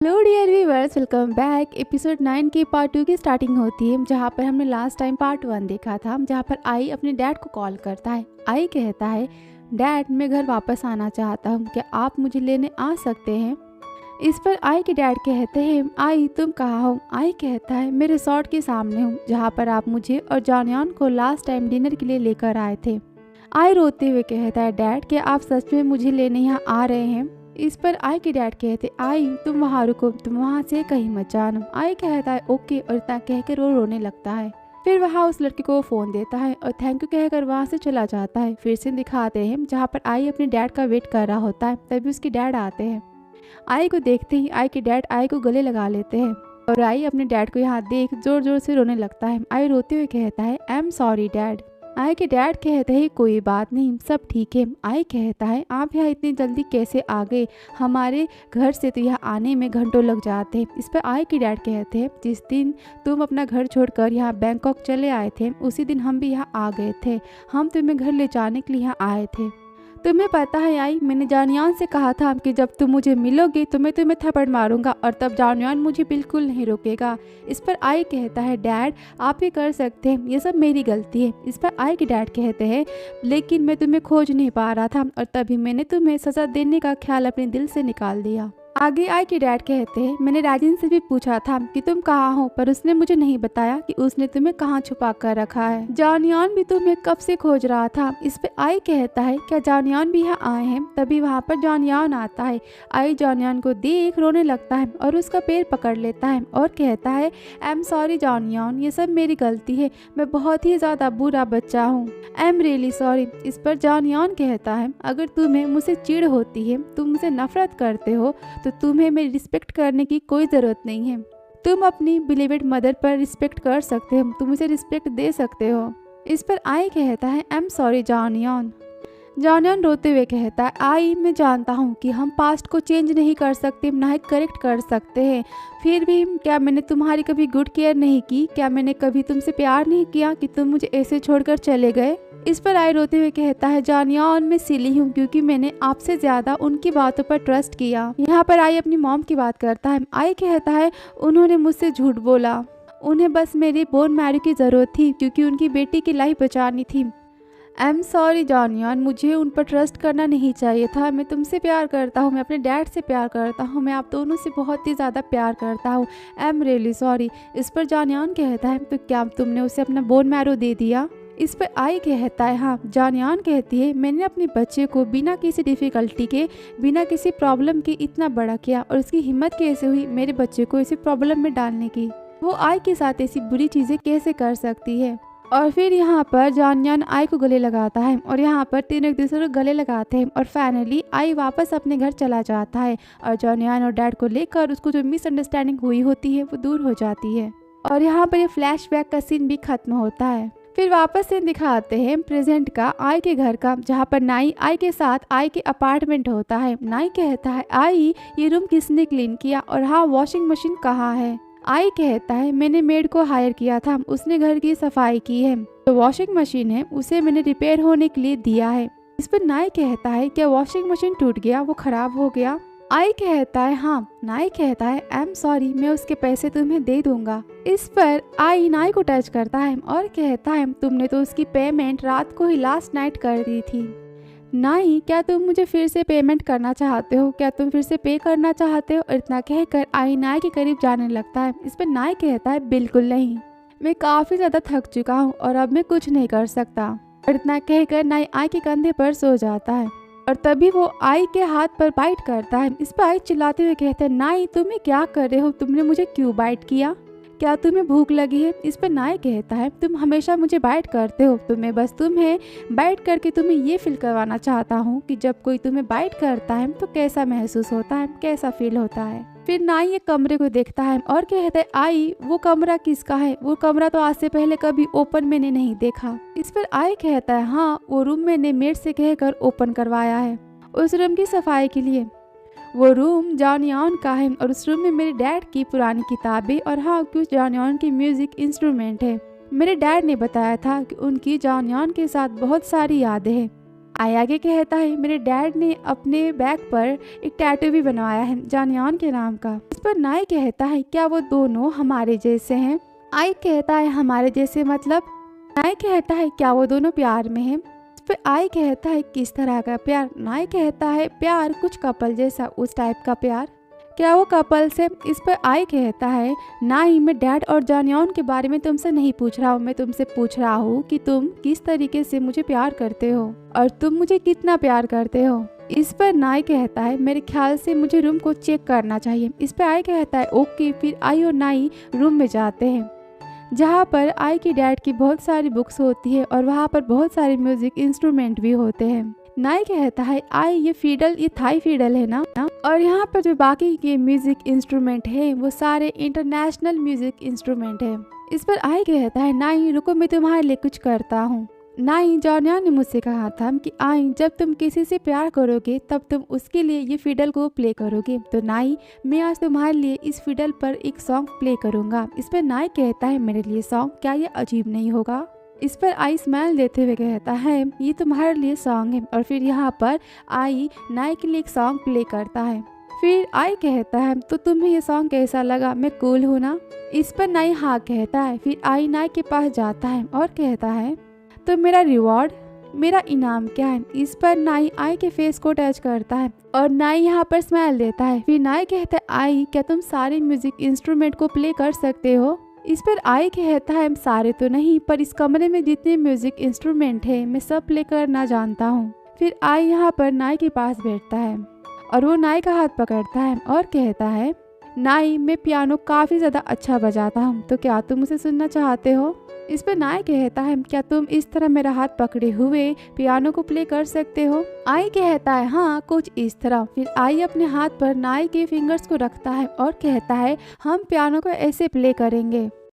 Hello dear viewers, welcome back. Episode 9 की part 2 की starting होती है, जहाँ पर हमने लास्ट टाइम पार्ट 1 देखा था, जहाँ पर आई अपने डैड को कॉल करता है। आई कहता है, डैड मैं घर वापस आना चाहता हूँ, क्या आप मुझे लेने आ सकते हैं। इस पर आई के डैड कहते हैं, आई तुम कहाँ हो। आई कहता है, मैं रिसोर्ट के सामने हूँ, जहाँ पर आप मुझे और जॉनयन को लास्ट टाइम डिनर के लिए लेकर आए थे। आई रोते हुए कहता है, डैड क्या आप सच में मुझे लेने यहाँ आ रहे हैं। इस पर आई के डैड कहते, आई तुम वहाँ रुको, तुम वहाँ से कहीं मत जाना। आई कहता है ओके, और इतना कहकर वो रोने लगता है। फिर वहाँ उस लड़के को फ़ोन देता है और थैंक यू कहकर वहाँ से चला जाता है। फिर से दिखाते हैं जहाँ पर आई अपने डैड का वेट कर रहा होता है, तभी उसके डैड आते हैं। आई को देखते ही आई के डैड आई को गले लगा लेते हैं और आई अपने डैड को यहाँ देख जोर जोर से रोने लगता है। आई रोते हुए कहता है, आई एम सॉरी डैड। आई के डैड कहते हैं, कोई बात नहीं, सब ठीक है। आई कहता है, आप यहाँ इतनी जल्दी कैसे आ गए, हमारे घर से तो यहाँ आने में घंटों लग जाते हैं। इस पर आई के डैड कहते हैं, जिस दिन तुम अपना घर छोड़कर यहाँ बैंकॉक चले आए थे, उसी दिन हम भी यहाँ आ गए थे। हम तुम्हें घर ले जाने के लिए यहाँ आए थे। तुम्हें पता है आई, मैंने जानियान से कहा था कि जब तुम मुझे मिलोगे तो मैं तुम्हें थप्पड़ मारूंगा, और तब जानियान मुझे बिल्कुल नहीं रोकेगा। इस पर आई कहता है, डैड आप ही कर सकते हैं, ये सब मेरी गलती है। इस पर आई के डैड कहते हैं, लेकिन मैं तुम्हें खोज नहीं पा रहा था, और तभी मैंने तुम्हें सज़ा देने का ख्याल अपने दिल से निकाल दिया। आगे आई के डैड कहते हैं, मैंने राजिन से भी पूछा था कि तुम कहाँ हो, पर उसने मुझे नहीं बताया कि उसने तुम्हें कहाँ छुपा कर रखा है। जानियान भी तुम्हें कब से खोज रहा था। इस पे आई कहता है, क्या जानियान भी यहाँ आए हैं। तभी वहाँ पर जानियान आता है। आई जानियान को देख रोने लगता है और उसका पैर पकड़ लेता है और कहता है, आई एम सॉरी जानियान, ये सब मेरी गलती है, मैं बहुत ही ज़्यादा बुरा बच्चा हूँ, आई एम रियली सॉरी। इस पर जानियान कहता है, अगर तुम्हें मुझसे चिढ़ होती है, तुम मुझसे नफरत करते हो, तो तुम्हें मेरी रिस्पेक्ट करने की कोई ज़रूरत नहीं है। तुम अपनी बिलीवेड मदर पर रिस्पेक्ट कर सकते हो, तुम उसे रिस्पेक्ट दे सकते हो। इस पर आई कहता है, आई एम सॉरी जानियान। जानियान रोते हुए कहता है, आई मैं जानता हूँ कि हम पास्ट को चेंज नहीं कर सकते, ना ही करेक्ट कर सकते हैं, फिर भी क्या मैंने तुम्हारी कभी गुड केयर नहीं की, क्या मैंने कभी तुमसे प्यार नहीं किया कि तुम मुझे ऐसे छोड़कर चले गए। इस पर आई रोते हुए कहता है, जानियान मैं सिली हूँ, क्योंकि मैंने आपसे ज़्यादा उनकी बातों पर ट्रस्ट किया। यहाँ पर आई अपनी मॉम की बात करता है। आई कहता है, उन्होंने मुझसे झूठ बोला, उन्हें बस मेरी बोन मैरो की ज़रूरत थी, क्योंकि उनकी बेटी की लाइफ बचानी थी। आई एम सॉरी जानियान, मुझे उन पर ट्रस्ट करना नहीं चाहिए था। मैं तुमसे प्यार करता हूँ, मैं अपने डैड से प्यार करता हूँ, मैं आप दोनों से बहुत ही ज़्यादा प्यार करता हूँ, आई एम रियली सॉरी। इस पर जानियान कहता है, तो क्या तुमने उसे अपना बोन मैरो दे दिया। इस पर आई कहता है, हाँ। जानियान कहती है, मैंने अपने बच्चे को बिना किसी डिफ़िकल्टी के, बिना किसी प्रॉब्लम के इतना बड़ा किया, और उसकी हिम्मत कैसे हुई मेरे बच्चे को इसी प्रॉब्लम में डालने की। वो आई के साथ ऐसी बुरी चीज़ें कैसे कर सकती है। और फिर यहाँ पर जानियान आई को गले लगाता है और यहाँ पर तीनों एक दूसरे को गले लगाते हैं, और फाइनली आई वापस अपने घर चला जाता है, और जानियान और डैड को लेकर उसको जो मिसअंडरस्टैंडिंग हुई होती है वो दूर हो जाती है। और यहाँ पर ये फ्लैशबैक का सीन भी खत्म होता है। फिर वापस से दिखाते हैं प्रेजेंट का आई के घर का, जहाँ पर नाई आई के साथ आई के अपार्टमेंट होता है। नाई कहता है, आई ये रूम किसने क्लीन किया, और हाँ वॉशिंग मशीन कहाँ है। आई कहता है, मैंने मेड को हायर किया था, उसने घर की सफाई की है, तो वॉशिंग मशीन है उसे मैंने रिपेयर होने के लिए दिया है। इस पर नाई कहता है, क्या वॉशिंग मशीन टूट गया, वो खराब हो गया। आई कहता है, हाँ। नाई कहता है, आई एम सॉरी, मैं उसके पैसे तुम्हें दे दूंगा। इस पर आई नाई को टच करता है और कहता है, तुमने तो उसकी पेमेंट रात को ही लास्ट नाइट कर दी थी। नाई क्या तुम मुझे फिर से पेमेंट करना चाहते हो, क्या तुम फिर से पे करना चाहते हो। और इतना कहकर आई नाई के करीब जाने लगता है। इस पर नाई कहता है, बिल्कुल नहीं, मैं काफ़ी ज़्यादा थक चुका हूँ और अब मैं कुछ नहीं कर सकता। और इतना कहकर नाई आई के कंधे पर सो जाता है, और तभी वो आई के हाथ पर बाइट करता है। इस पर आई चिल्लाते हुए कहते हैं, नाई तुम ये क्या कर रहे हो, तुमने मुझे क्यों बाइट किया, क्या तुम्हें भूख लगी है। इस पर नाई कहता है, तुम हमेशा मुझे बाइट करते हो, तो मैं बस तुम्हें बाइट करके तुम्हें ये फील करवाना चाहता हूँ कि जब कोई तुम्हें बाइट करता है तो कैसा महसूस होता है, कैसा फील होता है। फिर नाई एक कमरे को देखता है और कहता है, आई वो कमरा किसका है, वो कमरा तो आज से पहले कभी ओपन मैंने नहीं देखा। इस पर आई कहता है, हाँ वो रूम मैंने मेड से कहकर ओपन करवाया है, उस रूम की सफाई के लिए। वो रूम जानियान का है, और उस रूम में मेरे डैड की पुरानी किताबें और हाँ कुछ जानियान की म्यूजिक इंस्ट्रूमेंट है। मेरे डैड ने बताया था कि उनकी जानियान के साथ बहुत सारी यादें हैं। आई आगे कहता है मेरे डैड ने अपने बैक पर एक टैटू भी बनवाया है जानियान के नाम का। इस पर नाई कहता है क्या वो दोनों हमारे जैसे हैं? आई कहता है हमारे जैसे मतलब? नाई कहता है क्या वो दोनों प्यार में हैं? इस पर आई कहता है किस तरह का प्यार? नाई कहता है प्यार कुछ कपल जैसा, उस टाइप का प्यार। क्या वो कपल से? इस पर आई कहता है नहीं, मैं डैड और जानियान के बारे में तुमसे नहीं पूछ रहा हूँ, मैं तुमसे पूछ रहा हूँ कि तुम किस तरीके से मुझे प्यार करते हो और तुम मुझे कितना प्यार करते हो। इस पर नाई कहता है मेरे ख्याल से मुझे रूम को चेक करना चाहिए। इस पर आई कहता है ओके। फिर आई और नाई रूम में जाते हैं जहाँ पर आई की डैड की बहुत सारी बुक्स होती है और वहाँ पर बहुत सारे म्यूजिक इंस्ट्रूमेंट भी होते हैं। नाई कहता है आई ये थाई फीडल है ना, और यहाँ पर जो बाकी के म्यूजिक इंस्ट्रूमेंट है वो सारे इंटरनेशनल म्यूजिक इंस्ट्रूमेंट है। इस पर आई कहता है नाई रुको, मैं तुम्हारे लिए कुछ करता हूँ। नाई जानिया ने मुझसे कहा था कि आई जब तुम किसी से प्यार करोगे तब तुम उसके लिए ये फिडल को प्ले करोगे, तो नाई मैं आज तुम्हारे लिए इस फिडल पर एक सॉन्ग प्ले करूँगा। इस पर नाई कहता है मेरे लिए सॉन्ग, क्या ये अजीब नहीं होगा? इस पर आई स्माइल देते हुए कहता है ये तुम्हारे लिए सॉन्ग है, और फिर यहाँ पर आई नाई के लिए एक सॉन्ग प्ले करता है। फिर आई कहता है तो तुम्हें ये सॉन्ग कैसा लगा, मैं कूल हूँ ना? इस पर नाई हाँ कहता है। फिर आई नाई के पास जाता है और कहता है तो मेरा रिवॉर्ड, मेरा इनाम क्या है? इस पर नाई आई के फेस को टच करता है और नाई यहाँ पर स्माइल देता है। फिर नाई कहता है आई क्या तुम सारे म्यूजिक इंस्ट्रूमेंट को प्ले कर सकते हो? इस पर आई कहता है सारे तो नहीं, पर इस कमरे में जितने म्यूजिक इंस्ट्रूमेंट है मैं सब प्ले करना जानता हूँ। फिर आई यहाँ पर नाई के पास बैठता है और वो नाई का हाथ पकड़ता है और कहता है नाई मैं पियानो काफ़ी ज़्यादा अच्छा बजाता हूँ, तो क्या तुम उसे सुनना चाहते हो? इस पर नाई कहता है क्या तुम इस तरह मेरा हाथ पकड़े हुए पियानो को प्ले कर सकते हो? आई कहता है हाँ कुछ इस तरह। फिर आई अपने हाथ पर नाई के फिंगर्स को रखता है और कहता है हम पियानो को ऐसे प्ले करेंगे।